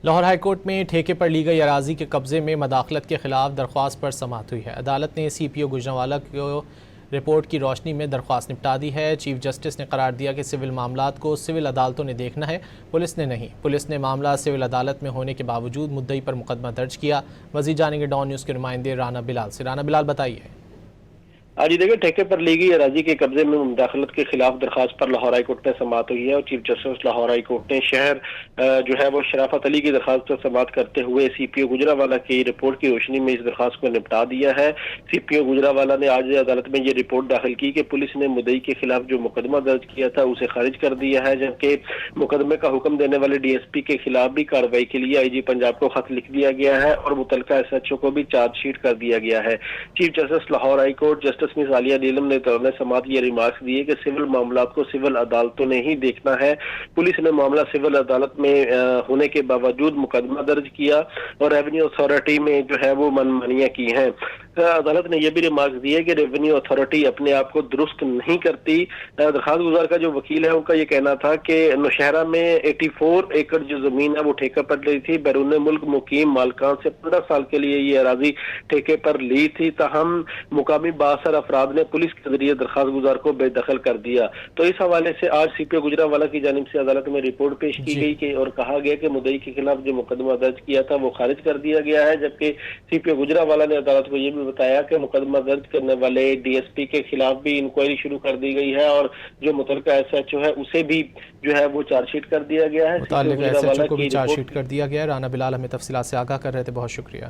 Lahore high court میں ٹھیکے پر لی گئی اراضی کے قبضے میں مداخلت کے خلاف درخواست پر سماعت ہوئی ہے۔ عدالت نے سی پی او گوجرانوالہ کو رپورٹ کی روشنی میں درخواست نپٹا دی ہے۔ چیف جسٹس نے قرار دیا کہ سول معاملات کو سول عدالتوں نے دیکھنا ہے، پولیس نے نہیں۔ پولیس نے معاملہ سول عدالت میں ہونے کے باوجود مدعی پر مقدمہ درج کیا۔ مزید جانیں گے ڈان نیوز کے نمائندے رانا بلال سے۔ رانا بلال بتائیے۔ جی دیکھیں، ٹھیکے پر لی گئی اراضی کے قبضے میں مداخلت کے خلاف درخواست پر لاہور ہائی کورٹ میں سماعت ہوئی ہے اور chief justice Lahore high court نے شہر جو ہے وہ شرافت علی کی درخواست پر سماعت کرتے ہوئے سی پی او گوجرانوالہ کی رپورٹ کی روشنی میں اس درخواست کو نپٹا دیا ہے۔ سی پی او گوجرانوالہ نے آج عدالت میں یہ رپورٹ داخل کی کہ پولیس نے مدعی کے خلاف جو مقدمہ درج کیا تھا اسے خارج کر دیا ہے، جبکہ مقدمے کا حکم دینے والے ڈی ایس پی کے خلاف بھی کارروائی کے لیے آئی جی پنجاب کو خط لکھ دیا گیا ہے اور متعلقہ ایس ایچ او کو بھی چارج شیٹ کر دیا گیا ہے۔ Chief justice Lahore high court justice Ms Aalia Neelum نے دوران سماعت یہ ریمارکس دیے کہ سول معاملات کو سول عدالتوں نے ہی دیکھنا ہے۔ پولیس نے معاملہ سول عدالت میں ہونے کے باوجود مقدمہ درج کیا اور ریونیو اتھارٹی میں جو ہے وہ منمانیاں کی ہیں۔ عدالت نے یہ بھی ریمارکس دیے کہ ریونیو اتھارٹی اپنے آپ کو درست نہیں کرتی۔ درخواست گزار کا جو وکیل ہے ان کا یہ کہنا تھا کہ نوشہرہ میں 84 ایکڑ جو زمین ہے وہ ٹھیکہ پر لی تھی، بیرون ملک مقیم مالکان سے 15 سال کے لیے یہ اراضی ٹھیکے پر لی تھی، تاہم مقامی بااثر افراد نے پولیس کے ذریعے درخواست گزار کو بے دخل کر دیا۔ تو اس حوالے سے آج سی پی او گوجرانوالہ کی جانب سے عدالت میں رپورٹ پیش کی گئی کہ اور کہا گیا کہ مدعی کے خلاف جو مقدمہ درج کیا تھا وہ خارج کر دیا گیا ہے، جبکہ سی پی او گوجرانوالہ نے عدالت کو یہ بھی بتایا کہ مقدمہ درج کرنے والے ڈی ایس پی کے خلاف بھی انکوائری شروع کر دی گئی ہے اور جو متعلقہ ایس ایچ او ہے اسے بھی جو ہے وہ چارج شیٹ کر دیا گیا ہے۔ متعلقہ ایس ایچ او کو بھی چارج شیٹ کر دیا گیا ہے۔ رانا بلال ہمیں تفصیلات سے آگاہ کر رہے تھے، بہت شکریہ۔